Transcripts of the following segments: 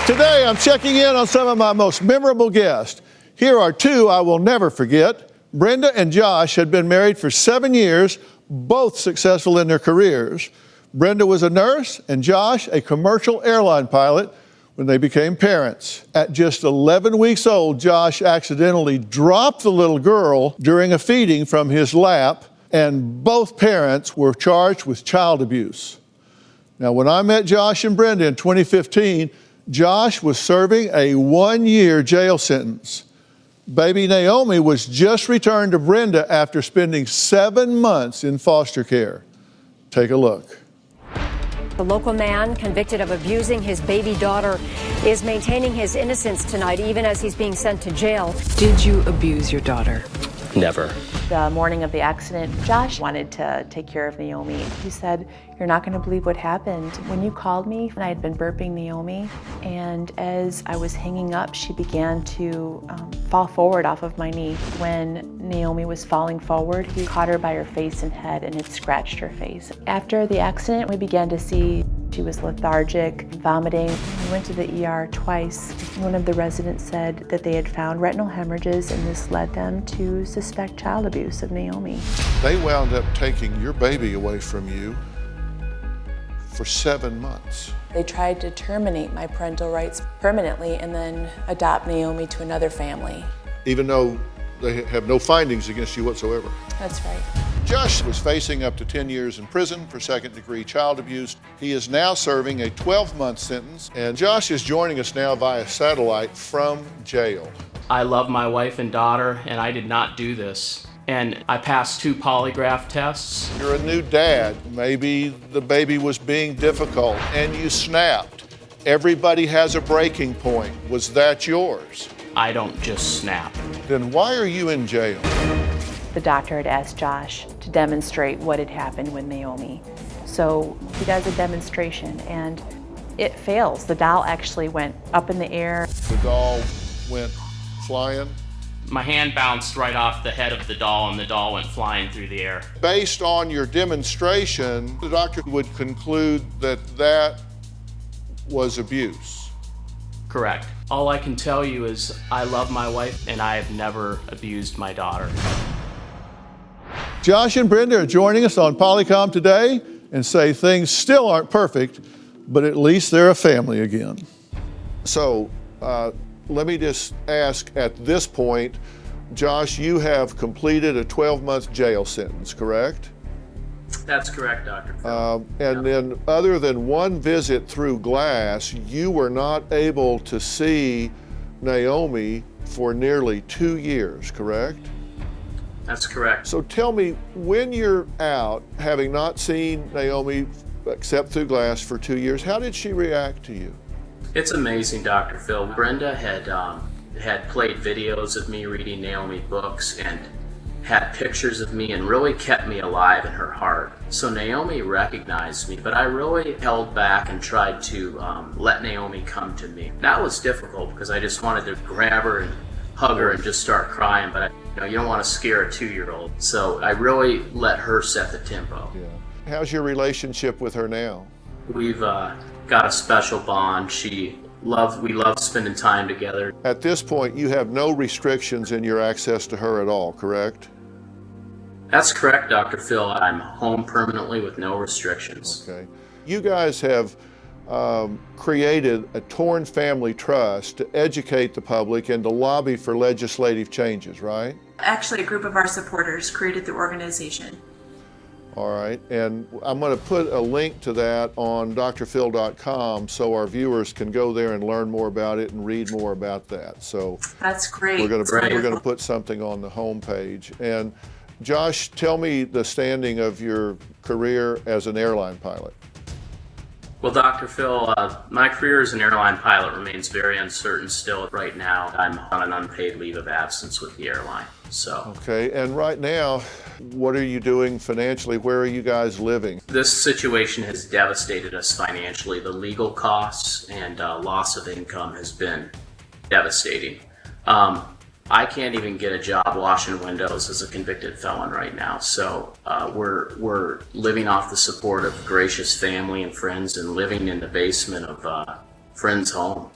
Today, I'm checking in on some of my most memorable guests. Here are two I will never forget. Brenda and Josh had been married for 7 years, both successful in their careers. Brenda was a nurse and Josh a commercial airline pilot when they became parents. At just 11 weeks old, Josh accidentally dropped the little girl during a feeding from his lap, and both parents were charged with child abuse. Now, when I met Josh and Brenda in 2015, Josh was serving a 1-year jail sentence. Baby Naomi was just returned to Brenda after spending 7 months in foster care. Take a look. The local man convicted of abusing his baby daughter is maintaining his innocence tonight, even as he's being sent to jail. Did you abuse your daughter? Never. The morning of the accident, Josh wanted to take care of Naomi. He said, "You're not going to believe what happened. When you called me, I had been burping Naomi, and as I was hanging up, she began to fall forward off of my knee. When Naomi was falling forward, he caught her by her face and head, and it scratched her face. After the accident, we began to see she was lethargic, vomiting. We went to the ER twice. One of the residents said that they had found retinal hemorrhages, and this led them to suspect child abuse of Naomi. They wound up taking your baby away from you for 7 months. They tried to terminate my parental rights permanently and then adopt Naomi to another family. Even though they have no findings against you whatsoever. That's right. Josh was facing up to 10 years in prison for second-degree child abuse. He is now serving a 12-month sentence, and Josh is joining us now via satellite from jail. I love my wife and daughter, and I did not do this. And I passed 2 polygraph tests. You're a new dad. Maybe the baby was being difficult, and you snapped. Everybody has a breaking point. Was that yours? I don't just snap. Then why are you in jail? The doctor had asked Josh to demonstrate what had happened with Naomi. So he does a demonstration and it fails. The doll actually went up in the air. The doll went flying? My hand bounced right off the head of the doll and the doll went flying through the air. Based on your demonstration, the doctor would conclude that that was abuse. Correct. All I can tell you is I love my wife and I have never abused my daughter. Josh and Brenda are joining us on Polycom today and say things still aren't perfect, but at least they're a family again. So let me just ask at this point, Josh, you have completed a 12-month jail sentence, correct? That's correct, Dr. Phil. And then other than one visit through glass, you were not able to see Naomi for nearly 2 years, correct? That's correct. So tell me, when you're out, having not seen Naomi except through glass for 2 years, how did she react to you? It's amazing, Dr. Phil. Brenda had played videos of me reading Naomi books and had pictures of me and really kept me alive in her heart. So Naomi recognized me, but I really held back and tried to let Naomi come to me. That was difficult because I just wanted to grab her and hug her and just start crying, but you don't want to scare a 2-year-old. So I really let her set the tempo. Yeah. How's your relationship with her now? We've got a special bond. We love spending time together. At this point, you have no restrictions in your access to her at all, correct? That's correct, Dr. Phil. I'm home permanently with no restrictions. Okay. You guys have created a Torn Family Trust to educate the public and to lobby for legislative changes, right? Actually, a group of our supporters created the organization. All right, and I'm going to put a link to that on drphil.com so our viewers can go there and learn more about it and read more about that. So that's great. We're going to put something on the homepage. And Josh, tell me the standing of your career as an airline pilot. Well, Dr. Phil, my career as an airline pilot remains very uncertain still. Right now, I'm on an unpaid leave of absence with the airline. So. Okay, and right now, what are you doing financially? Where are you guys living? This situation has devastated us financially. The legal costs and loss of income has been devastating. I can't even get a job washing windows as a convicted felon right now. So we're living off the support of gracious family and friends and living in the basement of friends' home.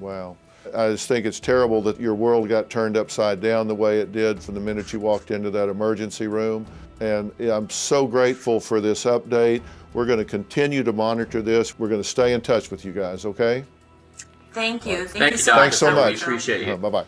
Wow. I just think it's terrible that your world got turned upside down the way it did from the minute you walked into that emergency room. And I'm so grateful for this update. We're going to continue to monitor this. We're going to stay in touch with you guys, okay? Thank you. Thank you, so Doctor. Thanks so much. much. We appreciate you. Bye-bye.